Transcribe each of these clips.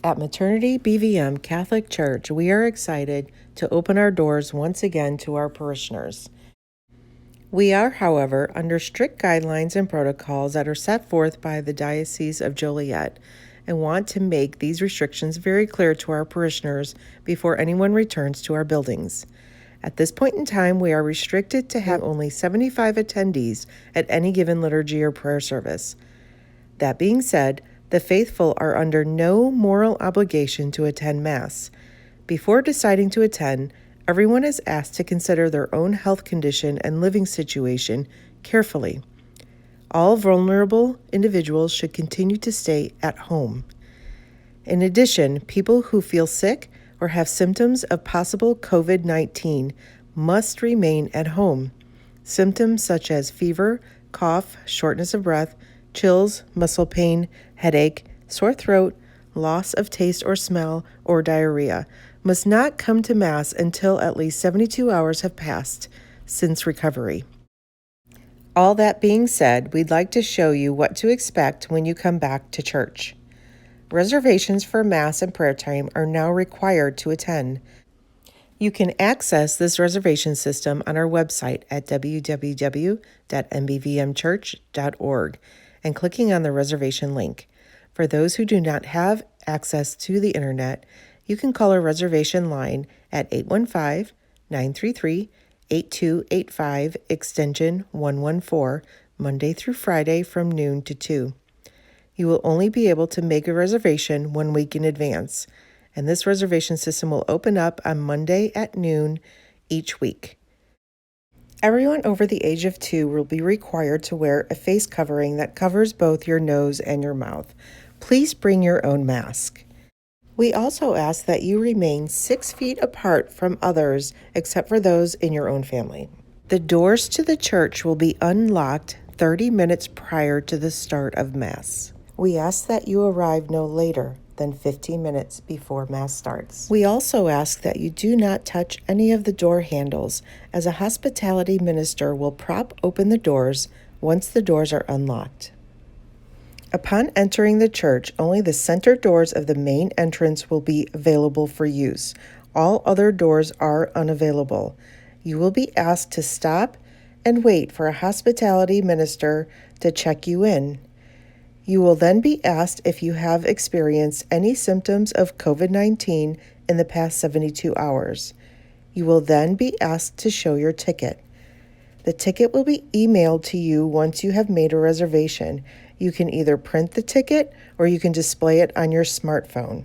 At Maternity BVM Catholic Church, we are excited to open our doors once again to our parishioners. We are, however, under strict guidelines and protocols that are set forth by the Diocese of Joliet and want to make these restrictions very clear to our parishioners before anyone returns to our buildings. At this point in time, we are restricted to have only 75 attendees at any given liturgy or prayer service. That being said, the faithful are under no moral obligation to attend Mass. Before deciding to attend, everyone is asked to consider their own health condition and living situation carefully. All vulnerable individuals should continue to stay at home. In addition, people who feel sick or have symptoms of possible COVID-19 must remain at home. Symptoms such as fever, cough, shortness of breath, chills, muscle pain, headache, sore throat, loss of taste or smell, or diarrhea must not come to Mass until at least 72 hours have passed since recovery. All that being said, we'd like to show you what to expect when you come back to church. Reservations for Mass and prayer time are now required to attend. You can access this reservation system on our website at www.mbvmchurch.org and clicking on the reservation link. For those who do not have access to the internet, you can call our reservation line at 815-933-8285 extension 114 Monday through Friday from noon to 2. You will only be able to make a reservation 1 week in advance, and this reservation system will open up on Monday at noon each week. Everyone over the age of 2 will be required to wear a face covering that covers both your nose and your mouth. Please bring your own mask. We also ask that you remain 6 feet apart from others except for those in your own family. The doors to the church will be unlocked 30 minutes prior to the start of Mass. We ask that you arrive no later than 15 minutes before Mass starts. We also ask that you do not touch any of the door handles, as a hospitality minister will prop open the doors once the doors are unlocked. Upon entering the church, only the center doors of the main entrance will be available for use. All other doors are unavailable. You will be asked to stop and wait for a hospitality minister to check you in. You will then be asked if you have experienced any symptoms of COVID-19 in the past 72 hours. You will then be asked to show your ticket. The ticket will be emailed to you once you have made a reservation. You can either print the ticket or you can display it on your smartphone.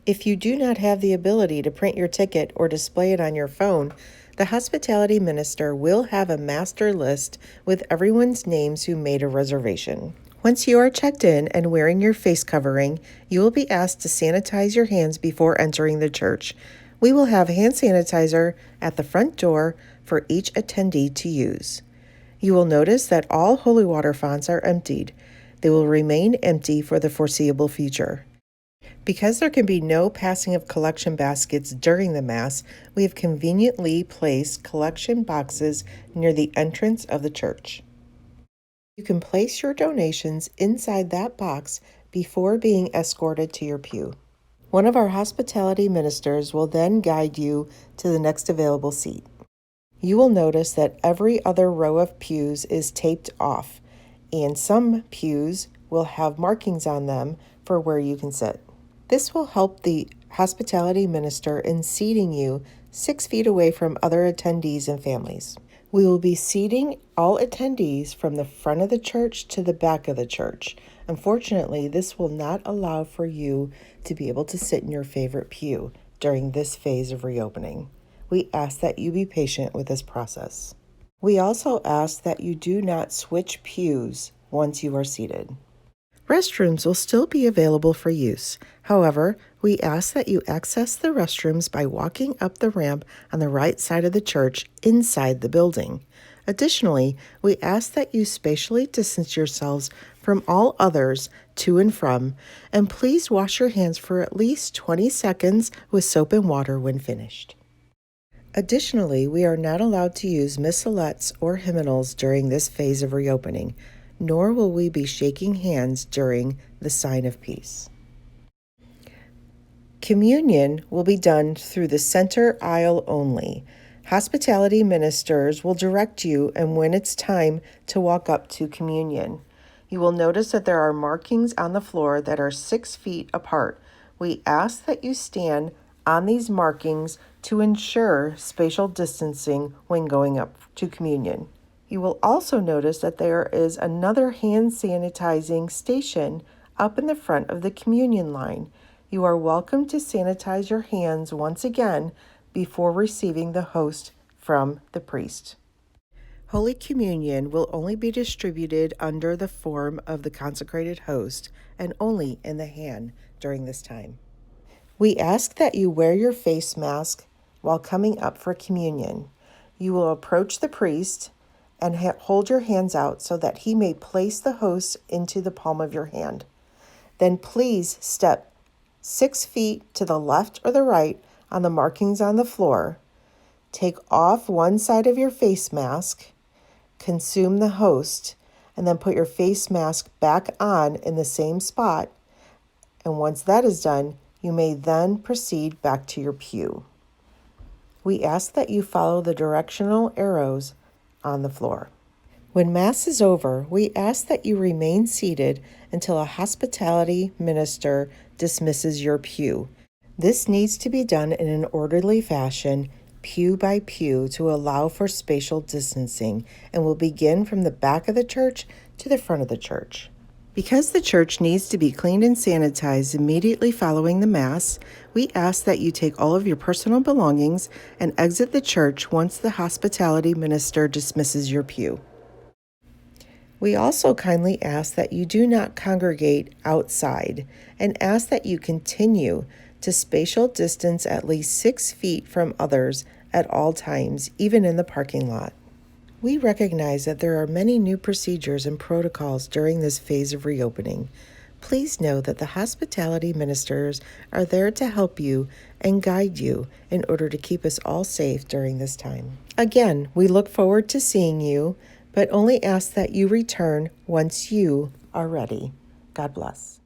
If you do not have the ability to print your ticket or display it on your phone, the hospitality minister will have a master list with everyone's names who made a reservation. Once you are checked in and wearing your face covering, you will be asked to sanitize your hands before entering the church. We will have hand sanitizer at the front door for each attendee to use. You will notice that all holy water fonts are emptied. They will remain empty for the foreseeable future. Because there can be no passing of collection baskets during the Mass, we have conveniently placed collection boxes near the entrance of the church. You can place your donations inside that box before being escorted to your pew. One of our hospitality ministers will then guide you to the next available seat. You will notice that every other row of pews is taped off, and some pews will have markings on them for where you can sit. This will help the hospitality minister in seating you 6 feet away from other attendees and families. We will be seating all attendees from the front of the church to the back of the church. Unfortunately, this will not allow for you to be able to sit in your favorite pew during this phase of reopening. We ask that you be patient with this process. We also ask that you do not switch pews once you are seated. Restrooms will still be available for use. However, we ask that you access the restrooms by walking up the ramp on the right side of the church inside the building. Additionally, we ask that you spatially distance yourselves from all others to and from, and please wash your hands for at least 20 seconds with soap and water when finished. Additionally, we are not allowed to use missalettes or hymnals during this phase of reopening, nor will we be shaking hands during the sign of peace. Communion will be done through the center aisle only. Hospitality ministers will direct you and when it's time to walk up to communion. You will notice that there are markings on the floor that are 6 feet apart. We ask that you stand on these markings to ensure spatial distancing when going up to communion. You will also notice that there is another hand sanitizing station up in the front of the communion line. You are welcome to sanitize your hands once again before receiving the host from the priest. Holy Communion will only be distributed under the form of the consecrated host and only in the hand during this time. We ask that you wear your face mask while coming up for communion. You will approach the priest and hold your hands out so that he may place the host into the palm of your hand. Then please step 6 feet to the left or the right on the markings on the floor. Take off one side of your face mask, consume the host, and then put your face mask back on in the same spot. And once that is done, you may then proceed back to your pew. We ask that you follow the directional arrows on the floor. When Mass is over, we ask that you remain seated until a hospitality minister dismisses your pew. This needs to be done in an orderly fashion, pew by pew, to allow for spatial distancing, and will begin from the back of the church to the front of the church. Because the church needs to be cleaned and sanitized immediately following the Mass, we ask that you take all of your personal belongings and exit the church once the hospitality minister dismisses your pew. We also kindly ask that you do not congregate outside and ask that you continue to spatial distance at least 6 feet from others at all times, even in the parking lot. We recognize that there are many new procedures and protocols during this phase of reopening. Please know that the hospitality ministers are there to help you and guide you in order to keep us all safe during this time. Again, we look forward to seeing you, but only ask that you return once you are ready. God bless.